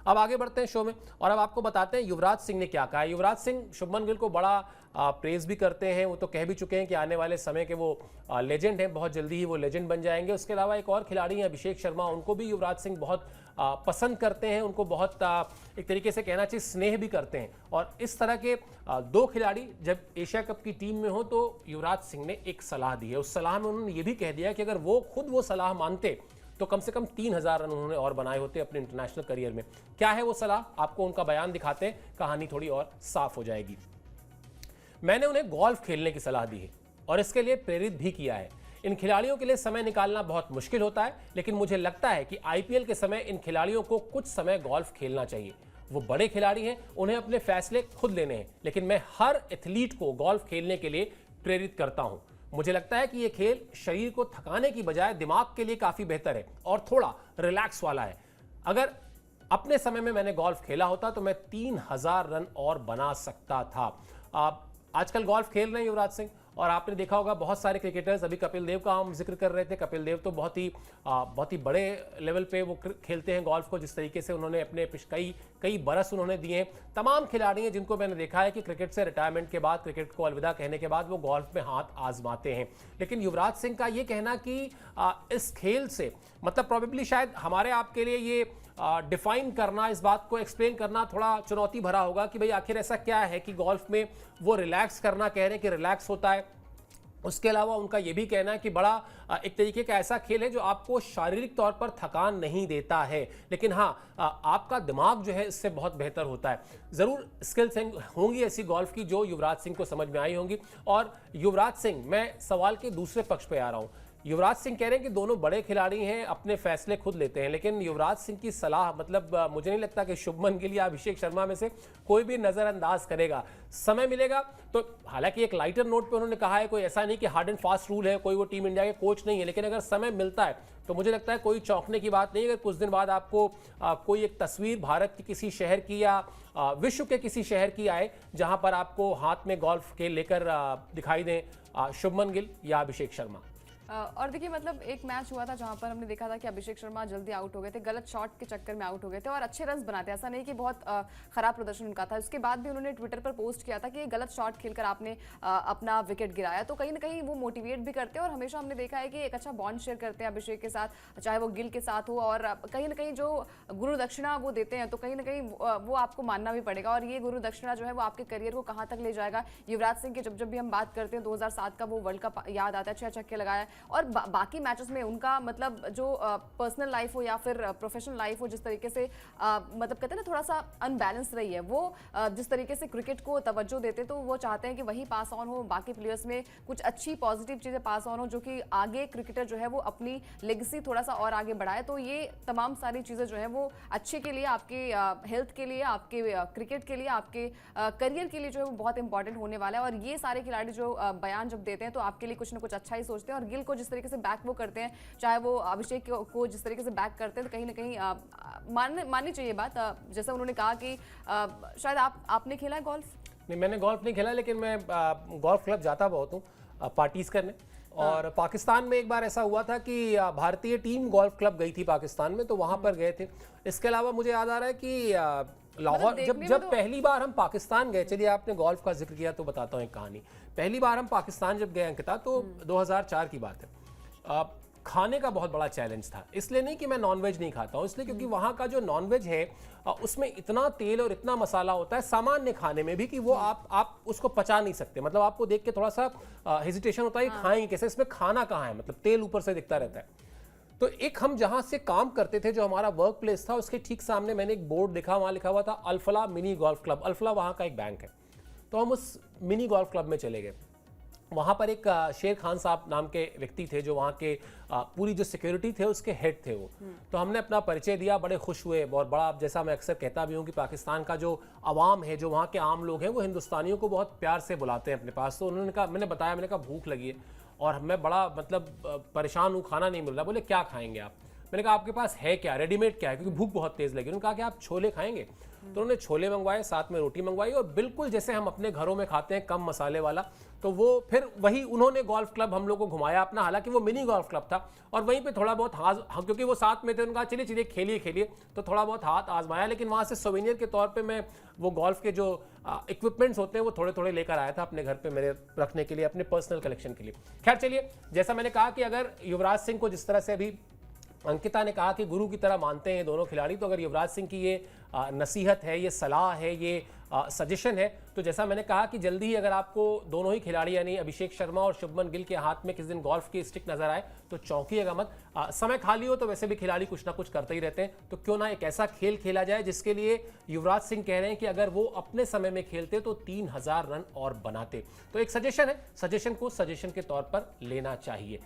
अब आगे बढ़ते हैं शो में और अब आपको बताते हैं युवराज सिंह ने क्या कहा है। युवराज सिंह शुभमन गिल को बड़ा प्रेज भी करते हैं, वो तो कह भी चुके हैं कि आने वाले समय के वो लेजेंड हैं, बहुत जल्दी ही वो लेजेंड बन जाएंगे। उसके अलावा एक और खिलाड़ी हैं अभिषेक शर्मा, उनको भी युवराज सिंह बहुत पसंद करते हैं, उनको बहुत एक तरीके से कहना चाहिए स्नेह भी करते हैं। और इस तरह के दो खिलाड़ी जब एशिया कप की टीम में हो तो युवराज सिंह ने एक सलाह दी है। उस सलाह में उन्होंने ये भी कह दिया कि अगर वो खुद वो सलाह मानते तो कम से कम 3000 रन उन्होंने और बनाए होते अपने इंटरनेशनल करियर में। क्या है वो सलाह, आपको उनका बयान दिखाते हैं, कहानी थोड़ी और साफ हो जाएगी। मैंने उन्हें गोल्फ खेलने की सलाह दी है और इसके लिए प्रेरित भी किया है। इन खिलाड़ियों के लिए समय निकालना बहुत मुश्किल होता है, लेकिन मुझे लगता है कि आईपीएल के समय इन खिलाड़ियों को कुछ समय गोल्फ खेलना चाहिए। वो बड़े खिलाड़ी हैं, उन्हें अपने फैसले खुद लेने हैं, लेकिन मैं हर एथलीट को गोल्फ खेलने के लिए प्रेरित करता हूं। मुझे लगता है कि यह खेल शरीर को थकाने की बजाय दिमाग के लिए काफी बेहतर है और थोड़ा रिलैक्स वाला है। अगर अपने समय में मैंने गोल्फ खेला होता तो मैं 3000 रन और बना सकता था। आजकल गोल्फ खेल रहे हैं युवराज सिंह और आपने देखा होगा बहुत सारे क्रिकेटर्स, अभी कपिल देव का हम जिक्र कर रहे थे। कपिल देव तो बहुत ही बड़े लेवल पे वो खेलते हैं गोल्फ को, जिस तरीके से उन्होंने अपने कई बरस उन्होंने दिए हैं। तमाम खिलाड़ी हैं जिनको मैंने देखा है कि क्रिकेट से रिटायरमेंट के बाद, क्रिकेट को अलविदा कहने के बाद वो गोल्फ में हाथ आजमाते हैं। लेकिन युवराज सिंह का ये कहना कि इस खेल से मतलब प्रोबेबली शायद हमारे आपके लिए ये डिफाइन करना, इस बात को एक्सप्लेन करना थोड़ा चुनौती भरा होगा कि भाई आखिर ऐसा क्या है कि गोल्फ में वो रिलैक्स करना कह रहे हैं कि रिलैक्स होता है। उसके अलावा उनका यह भी कहना है कि बड़ा एक तरीके का ऐसा खेल है जो आपको शारीरिक तौर पर थकान नहीं देता है, लेकिन हाँ आपका दिमाग जो है इससे बहुत बेहतर होता है। जरूर स्किल्स होंगी ऐसी गोल्फ की जो युवराज सिंह को समझ में आई होंगी। और युवराज सिंह, मैं सवाल के दूसरे पक्ष पे आ रहा हूं। युवराज सिंह कह रहे हैं कि दोनों बड़े खिलाड़ी हैं, अपने फैसले खुद लेते हैं, लेकिन युवराज सिंह की सलाह मतलब मुझे नहीं लगता कि शुभमन गिल या अभिषेक शर्मा में से कोई भी नजरअंदाज करेगा। समय मिलेगा तो, हालांकि एक लाइटर नोट पे उन्होंने कहा है, कोई ऐसा नहीं कि हार्ड एंड फास्ट रूल है, कोई वो टीम इंडिया के कोच नहीं है, लेकिन अगर समय मिलता है तो मुझे लगता है कोई चौंकने की बात नहीं है अगर कुछ दिन बाद आपको कोई एक तस्वीर भारत के किसी शहर की या विश्व के किसी शहर की आए जहां पर आपको हाथ में गोल्फ के लेकर दिखाई दें शुभमन गिल या अभिषेक शर्मा। और देखिए मतलब एक मैच हुआ था जहां पर हमने देखा था कि अभिषेक शर्मा जल्दी आउट हो गए थे, गलत शॉट के चक्कर में आउट हो गए थे और अच्छे रन्स बनाते, ऐसा नहीं कि बहुत खराब प्रदर्शन उनका था। उसके बाद भी उन्होंने ट्विटर पर पोस्ट किया था कि गलत शॉट खेलकर आपने अपना विकेट गिराया, तो कहीं ना कहीं वो मोटिवेट भी करते हैं। और हमेशा हमने देखा है कि एक अच्छा बॉन्ड शेयर करते हैं अभिषेक के साथ, चाहे वो गिल के साथ हो, और कहीं ना कहीं जो गुरु दक्षिणा वो देते हैं तो कहीं ना कहीं वो आपको मानना भी पड़ेगा। और ये गुरु दक्षिणा जो है वो आपके करियर को कहाँ तक ले जाएगा। युवराज सिंह के जब भी हम बात करते हैं 2007 का वो वर्ल्ड कप याद आता है, 6 छक्के लगाया, और बाकी मैचेस में उनका मतलब जो पर्सनल लाइफ हो या फिर प्रोफेशनल लाइफ हो, जिस तरीके से मतलब कहते हैं ना थोड़ा सा अनबैलेंस रही है, वो जिस तरीके से क्रिकेट को तवज्जो देते तो वो चाहते हैं कि वही पास ऑन हो, बाकी प्लेयर्स में कुछ अच्छी पॉजिटिव चीजें पास ऑन हो, जो कि आगे क्रिकेटर जो है वो अपनी लेगेसी थोड़ा सा और आगे बढ़ाए। तो ये तमाम सारी चीजें जो है वो अच्छे के लिए, आपके हेल्थ के लिए, आपके क्रिकेट के लिए, आपके करियर के लिए जो है वो बहुत इंपॉर्टेंट होने वाला है। और ये सारे खिलाड़ी जो बयान जब देते हैं तो आपके लिए कुछ ना कुछ अच्छा ही सोचते हैं। और गिल को जिस तरीके से बैक वो करते हैं, चाहे वो अभिषेक को जिस तरीके से बैक करते हैं, तो कहीं ना कहीं माननी चाहिए बात। जैसा उन्होंने कहा कि शायद आपने खेला है गोल्फ? नहीं, मैंने गोल्फ नहीं खेला, लेकिन मैं गोल्फ क्लब जाता बहुत हूँ पार्टीज करने। और पाकिस्तान में एक बार ऐसा हुआ था कि भारतीय टीम गोल्फ क्लब गई थी पाकिस्तान में, तो वहां पर गए थे। इसके अलावा मुझे याद आ रहा है कि लाहौर जब पहली बार हम पाकिस्तान गए, चलिए आपने गोल्फ का जिक्र किया तो बताता हूँ एक कहानी। पहली बार हम पाकिस्तान जब गए अंकिता, तो 2004 की बात है। खाने का बहुत बड़ा चैलेंज था, इसलिए नहीं कि मैं नॉनवेज नहीं खाता हूं, इसलिए क्योंकि वहां का जो नॉनवेज है उसमें इतना तेल और इतना मसाला होता है सामान्य खाने में भी कि वो आप उसको पचा नहीं सकते। मतलब आपको देख के थोड़ा सा हेजिटेशन होता है, खाएंगे कैसे, इसमें खाना कहाँ है, मतलब तेल ऊपर से दिखता रहता है। तो एक हम जहां से काम करते थे, जो हमारा वर्क प्लेस था, उसके ठीक सामने मैंने एक बोर्ड देखा, वहां लिखा हुआ था Alfalah mini golf club. Alfalah वहां का एक बैंक है, तो हम उस मिनी गोल्फ क्लब में चले गए। वहाँ पर एक शेर खान साहब नाम के व्यक्ति थे जो वहाँ के पूरी जो सिक्योरिटी थे उसके हेड थे वो। तो हमने अपना परिचय दिया, बड़े खुश हुए। और बड़ा, जैसा मैं अक्सर कहता भी हूँ कि पाकिस्तान का जो अवाम है, जो वहाँ के आम लोग हैं, वो हिंदुस्तानियों को बहुत प्यार से बुलाते हैं अपने पास। तो उन्होंने कहा, मैंने बताया, मैंने कहा भूख लगी है और मैं बड़ा मतलब परेशान हूँ, खाना नहीं मिल रहा। बोले क्या खाएंगे आप? मैंने कहा आपके पास है क्या, रेडीमेड क्या है, क्योंकि भूख बहुत तेज लगी। उन्होंने कहा कि आप छोले खाएंगे, तो उन्होंने छोले मंगवाए, साथ में रोटी मंगवाई, और बिल्कुल जैसे हम अपने घरों में खाते हैं, कम मसाले वाला। तो वो फिर वही उन्होंने गोल्फ क्लब हम लोग को घुमाया अपना, हालांकि वो मिनी गोल्फ क्लब था, और वहीं पे थोड़ा बहुत क्योंकि वो साथ में थे, उनका चलिए चलिए खेलिए खेलिए, तो थोड़ा बहुत हाथ आजमाया। लेकिन वहाँ से सोवेनियर के तौर पे मैं वो गोल्फ के जो इक्विपमेंट्स होते हैं वो थोड़े थोड़े लेकर आया था अपने घर पे मेरे रखने के लिए, अपने पर्सनल कलेक्शन के लिए। खैर चलिए, जैसा मैंने कहा कि अगर युवराज सिंह को जिस तरह से अभी अंकिता ने कहा कि गुरु की तरह मानते हैं दोनों खिलाड़ी, तो अगर युवराज सिंह की ये नसीहत है, ये सलाह है, ये सजेशन है, तो जैसा मैंने कहा कि जल्दी ही अगर आपको दोनों ही खिलाड़ी यानी अभिषेक शर्मा और शुभमन गिल के हाथ में किस दिन गोल्फ की स्टिक नजर आए तो चौंकिएगा मत। समय खाली हो तो वैसे भी खिलाड़ी कुछ ना कुछ करते ही रहते हैं, तो क्यों ना एक ऐसा खेल खेला जाए जिसके लिए युवराज सिंह कह रहे हैं कि अगर वो अपने समय में खेलते तो 3000 रन और बनाते। तो एक सजेशन है, सजेशन को सजेशन के तौर पर लेना चाहिए।